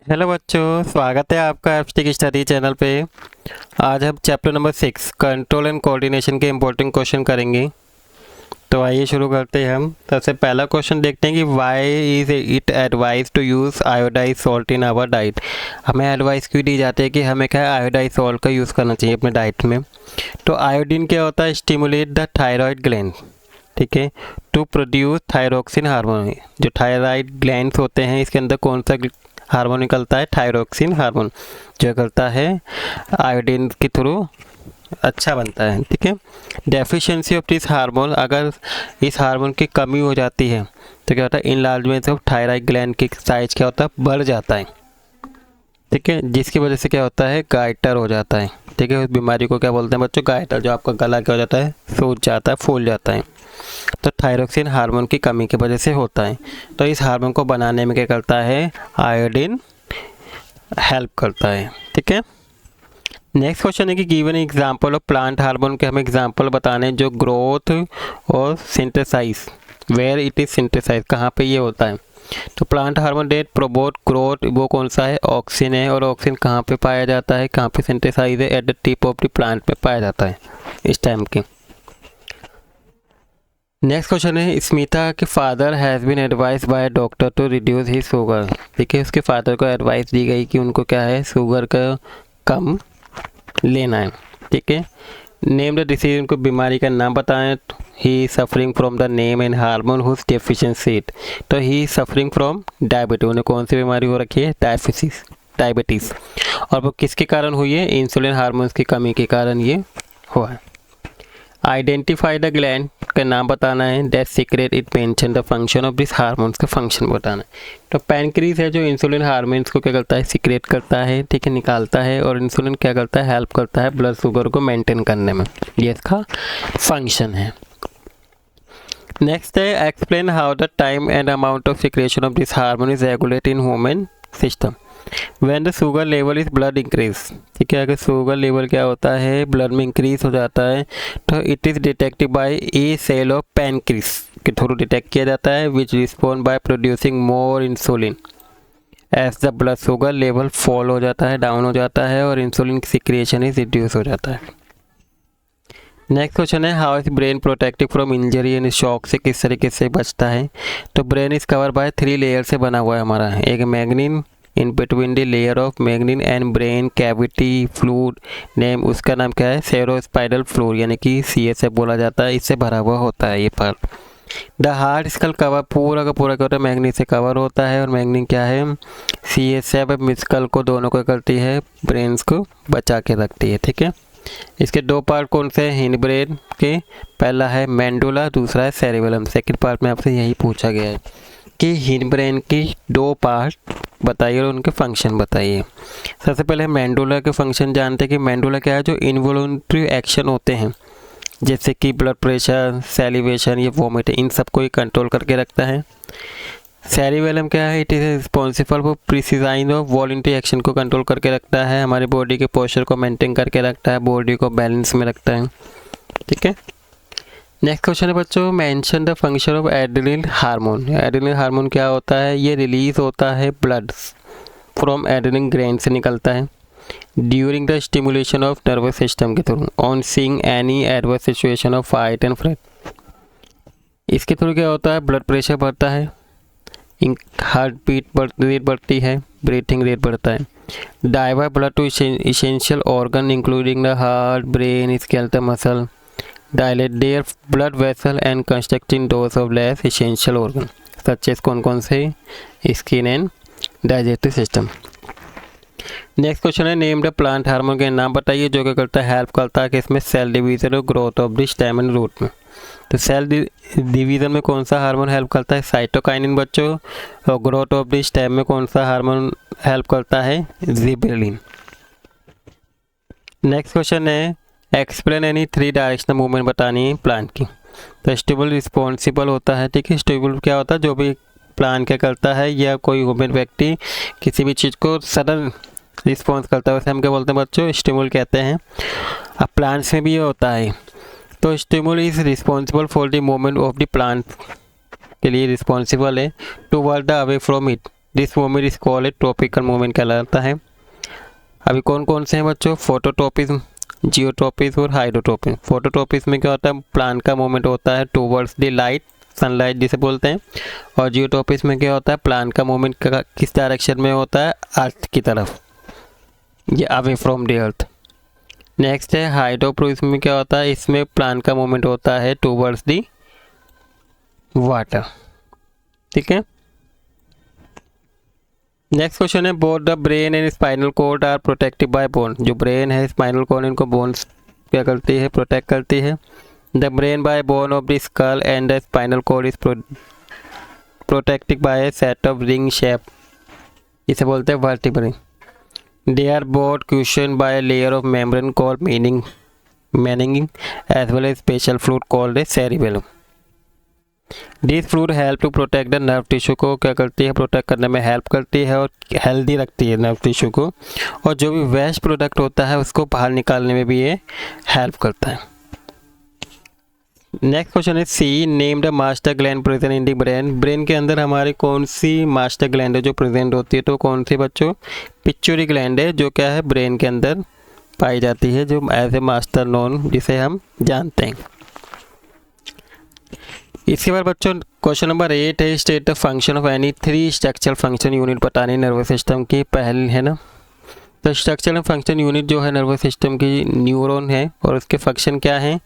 Hello बच्चों, स्वागत है आपका एप्स्टिक स्टडी चैनल पे। आज हम chapter number 6 control and coordination के इम्पोर्टेंट क्वेश्चन करेंगे। तो आइए शुरू करते हैं। हम सबसे पहला क्वेश्चन देखते हैं कि why is it advise to use iodise salt in our diet. हमें एडवाइस क्यों दी जाती है कि हमें क्या है, आयोडाइज सॉल्ट का यूज़ करना चाहिए अपने डाइट में। तो आयोडीन क्या होता है, स्टिमुलेट द थायराइड ग्लैंड, ठीक है, टू प्रोड्यूस थायरोक्सिन हार्मोन। जो थायराइड ग्लैंड्स होते हैं इसके अंदर कौन सा हार्मोन निकलता है, थायरोक्सिन हार्मोन, जो निकलता है आयोडीन के थ्रू अच्छा बनता है, ठीक है। डेफिशिएंसी ऑफ दिस हार्मोन, अगर इस हार्मोन की कमी हो जाती है तो क्या होता है, इनलार्जमेंट ऑफ थायराइड ग्लैंड की साइज क्या होता है, बढ़ जाता है, ठीक है, जिसकी वजह से क्या होता है, गाइटर हो जाता है, ठीक है। उस बीमारी को क्या बोलते हैं बच्चों, गाइटर, जो आपका गला क्या हो जाता है, सूज जाता है, फूल जाता है। तो थायरोक्सिन हार्मोन की कमी की वजह से होता है। तो इस हार्मोन को बनाने में क्या करता है, आयोडीन हेल्प करता है, ठीक है। नेक्स्ट क्वेश्चन है कि given example of plant hormone के हमें एग्जांपल बताने जो ग्रोथ और synthesise, where it is synthesise, कहाँ पे ये होता है। तो plant hormone that promote growth, वो कौन सा है, ऑक्सिन है। और ऑक्सिन कहाँ पे पाया जाता है, कहाँ पे सिंथेसाइज है, at the tip of the plant पे पाया जाता है इस टाइम के। नेक्स्ट क्वेश्चन है स्मिता के father has been advise by doctor to reduce he sugar, ठीक है। उसके फादर को एडवाइस दी गई कि उनको क्या है, शुगर का कम लेना है, ठीक है। नेम द डिसीज, उनको बीमारी का नाम बताएं। He suffering from the name and hormone whose deficiency it, तो ही सफरिंग फ्रॉम डायबिटीज, उन्हें कौन सी बीमारी हो रखी है, डायबिटीज़। और वो किसके कारण हुई है, इंसुलिन हार्मोन्स की कमी के कारण ये हुआ है। आइडेंटिफाई द ग्लैंड का नाम बताना है, that secret it mention the function of this hormones का फंक्शन बताना है। तो पैनक्रीज है जो इंसुलिन हार्मोन्स को क्या करता है, सीक्रेट करता है, ठीक है, निकालता है। और इंसुलिन क्या करता है, हेल्प करता है ब्लड शुगर को मेंटेन करने में, ये इसका फंक्शन है। नेक्स्ट है explain how the time and amount of secretion of this hormone is regulate in human system. When the sugar level is blood increase, ठीक है, अगर शुगर लेवल क्या होता है, ब्लड में इंक्रीज हो जाता है, तो it is detected by a cell of pancreas के थ्रू डिटेक्ट किया जाता है, which respond by producing more insulin as the blood sugar level fall हो जाता है, डाउन हो जाता है, और इंसुलिन सिक्रिएशन इज रिड्यूस हो जाता है। नेक्स्ट क्वेश्चन है how is brain protective from injury and shock, से किस तरीके से बचता है। तो brain is cover by 3 layer से बना हुआ है हमारा, एक मैग्नीन, in between the layer of मैग्नीन and brain cavity fluid, name उसका नाम क्या है, सेरोस्पाइनल फ्लूइड, यानी कि CSF बोला जाता है, इससे भरा हुआ होता है ये part. The heart skull cover, पूरा का पूरा क्या होता है, मैग्नीन से कवर होता है। और मैग्नीन क्या है, CSF स्कल को दोनों को करती है, ब्रेन को बचा के रखती है, ठीक है। इसके 2 पार्ट कौन से हैं हिंड ब्रेन के, पहला है मेंडुला, दूसरा है सेरिबेलम। सेकंड पार्ट में आपसे यही पूछा गया है कि हिंड ब्रेन की 2 पार्ट बताइए और उनके फंक्शन बताइए। सबसे पहले मेंडुला के फंक्शन जानते हैं कि मेंडुला क्या है, जो इनवॉलंटरी एक्शन होते हैं जैसे कि ब्लड प्रेशर, सैलिवेशन, ये वोमिट, इन सबको ही कंट्रोल करके रखता है। सेरिबेलम क्या है, it is responsible for precise of voluntary action को कंट्रोल करके रखता है, हमारी बॉडी के पोस्चर को मेंटेन करके रखता है, बॉडी को बैलेंस में रखता है, ठीक है। नेक्स्ट क्वेश्चन है बच्चों, mention the function of adrenal hormone. Adrenal hormone क्या होता है, ये रिलीज होता है ब्लड फ्रॉम एड्रेनल ग्लैंड से निकलता है during the stimulation of nervous system के through on seeing any adverse situation of fight and flight. इसके थ्रू क्या होता है, ब्लड प्रेशर बढ़ता है, हार्ट बीट रेट बढ़ती है, ब्रीथिंग रेट बढ़ता है। Divert blood to essential organ including the heart, brain, skeletal muscle, dilate their blood vessel and constricting those of less essential organ such as कौन कौन से, skin and digestive system. Next question है name the plant hormone के नाम बताइए जो क्या करता है, हेल्प करता है कि इसमें सेल डिवीजन और growth of the stem and root में। तो सेल डिवीजन में कौन सा हार्मोन हेल्प करता है, साइटोकाइनिन बच्चों। और ग्रोथ ऑफ द स्टेम में कौन सा हार्मोन हेल्प करता है, जिबरेलिन। नेक्स्ट क्वेश्चन है एक्सप्लेन एनी 3 डायरेक्शनल मूवमेंट बतानी है प्लांट की। तो स्टेबल रिस्पॉन्सिबल होता है, ठीक है। स्टेबल क्या होता है, जो भी प्लांट क्या करता है या कोई ह्यूमन व्यक्ति किसी भी चीज़ को सडन रिस्पॉन्स करता है, वैसे हम क्या बोलते हैं बच्चों, स्टिमुल कहते हैं। अब प्लांट्स में भी ये होता है। तो stimuli is responsible for the movement of the plant, के लिए रिस्पॉन्सिबल है, toward the away from it, this movement is called a tropical movement कहलाता है। अभी कौन कौन से हैं बच्चों? फोटोट्रॉपिज्म, जियोट्रॉपिज्म और हाइड्रोट्रॉपिज्म। फोटोट्रॉपिज्म में क्या होता है? प्लांट का मूवमेंट होता है टूवर्ड्स द लाइट, सनलाइट जिसे बोलते हैं। और जियोट्रॉपिज्म में क्या होता है? प्लांट का मूवमेंट किस डायरेक्शन में होता है? अर्थ की तरफ, ये away from the earth. Next है हाइड्रोट्रॉपिज्म में क्या होता है? इसमें प्लांट का मूवमेंट होता है टूवर्ड्स द वाटर। ठीक है। नेक्स्ट क्वेश्चन है both the brain and spinal cord are protected by bone. जो ब्रेन है, स्पाइनल कॉर्ड, इनको बोन्स क्या करती है? प्रोटेक्ट करती है। The brain by bone of the skull and the spinal cord is protected by a set of ring shape, इसे बोलते हैं vertebrae. They are both question by a layer of membrane called मेनिंगिंग as well as special fluid called a cerebellum. This fluid help to protect the nerve tissue को क्या करती है? Protect करने में हेल्प करती है और हेल्दी रखती है नर्व टिश्यू को। और जो भी वेस्ट प्रोडक्ट होता है उसको बाहर निकालने में भी ये हेल्प करता है। नेक्स्ट क्वेश्चन है C, name the master gland present in the brain. Brain के अंदर हमारी कौन सी मास्टर ग्लैंड है जो प्रेजेंट होती है? तो कौन सी बच्चों? पिट्यूटरी ग्लैंड है, जो क्या है? ब्रेन के अंदर पाई जाती है, जो एज ए मास्टर नोन, जिसे हम जानते हैं। इसके बाद बच्चों क्वेश्चन नंबर 8 है state the function of any 3 structural function unit बतानी नर्वस सिस्टम की। पहल है ना, तो स्ट्रक्चरल फंक्शन यूनिट जो है नर्वस सिस्टम की न्यूरॉन है और उसके फंक्शन क्या है?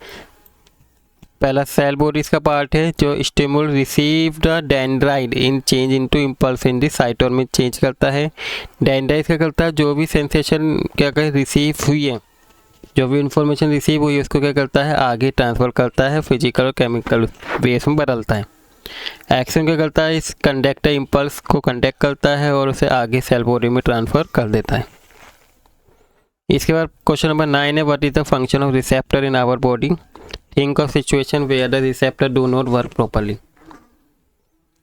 पहला सेल बॉडीज का पार्ट है जो stimuli receive the dendrite in change into impulse in the cyton में चेंज करता है। डेंड्राइट क्या करता है? जो भी सेंसेशन क्या कहे रिसीव हुई है, जो भी इंफॉर्मेशन रिसीव हुई है उसको क्या करता है? आगे ट्रांसफ़र करता है, फिजिकल और केमिकल बेस में बदलता है। एक्शन क्या करता है? इस कंडक्टर इम्पल्स को कंडक्ट करता है और उसे आगे सेल बॉडी में ट्रांसफ़र कर देता है। इसके बाद क्वेश्चन नंबर 9 है what is the function of receptor in our body. Think of situation where the receptor do not work properly.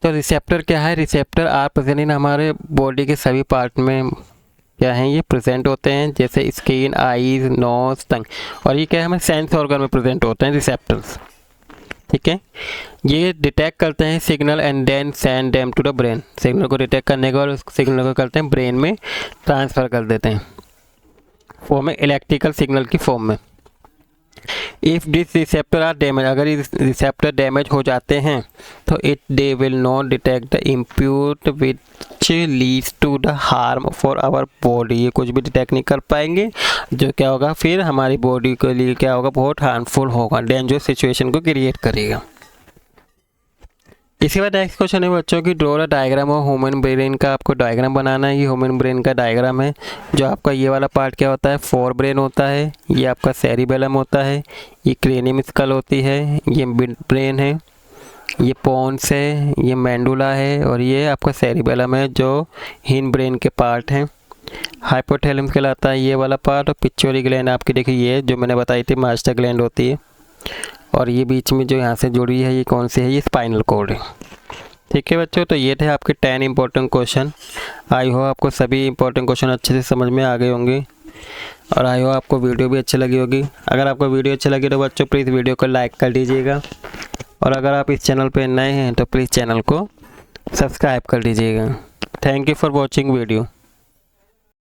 तो रिसेप्टर क्या है? रिसेप्टर आर प्रेजेंट इन हमारे बॉडी के सभी पार्ट में क्या हैं? ये प्रेजेंट होते हैं, जैसे स्किन, आईज, नोज, टंग। और ये क्या है? हमें सेंस ऑर्गन में प्रेजेंट होते हैं रिसेप्टर्स। ठीक है। ये डिटेक्ट करते हैं signal and then send them to the brain. Signal को डिटेक्ट करने के बाद उस सिग्नल को करते हैं ब्रेन में ट्रांसफ़र कर देते हैं फॉर्म में, इलेक्ट्रिकल सिग्नल की फॉर्म में। If this receptor are damage, अगर ये रिसेप्टर डैमेज हो जाते हैं तो they will not detect the impulse which leads to the harm for our body. ये कुछ भी डिटेक्ट नहीं कर पाएंगे, जो क्या होगा फिर हमारी बॉडी के लिए क्या होगा? बहुत हार्मफुल होगा, डेंजरस सिचुएशन को क्रिएट करेगा। इसके बाद नेक्स्ट क्वेश्चन है बच्चों की draw the diagram of human brain का। आपको डायग्राम बनाना है। ये ह्यूमन ब्रेन का डायग्राम है। जो आपका ये वाला पार्ट क्या होता है? फोर ब्रेन होता है। ये आपका सेरिबेलम होता है। ये क्रेनियम स्कल होती है। ये मिड ब्रेन है। ये पोन्स है। ये मेंडुला है और ये आपका सेरिबेलम है जो हिंड ब्रेन के पार्ट हैं। हाइपोथैलेमस कहलाता है ये वाला पार्ट। और पिट्यूटरी ग्लैंड आपकी देखिए ये जो मैंने बताई थी मास्टर ग्लैंड होती है। और ये बीच में जो यहाँ से जुड़ी है ये कौन सी है? ये स्पाइनल कॉर्ड है। ठीक है बच्चों, तो ये थे आपके 10 इंपॉर्टेंट क्वेश्चन। आई हो आपको सभी इंपॉर्टेंट क्वेश्चन अच्छे से समझ में आ गए होंगे और आई हो आपको वीडियो भी अच्छी लगी होगी। अगर आपको वीडियो अच्छी लगी तो बच्चों प्लीज़ वीडियो को लाइक कर दीजिएगा और अगर आप इस चैनल पर नए हैं तो प्लीज़ चैनल को सब्सक्राइब कर दीजिएगा। Thank you for watching video.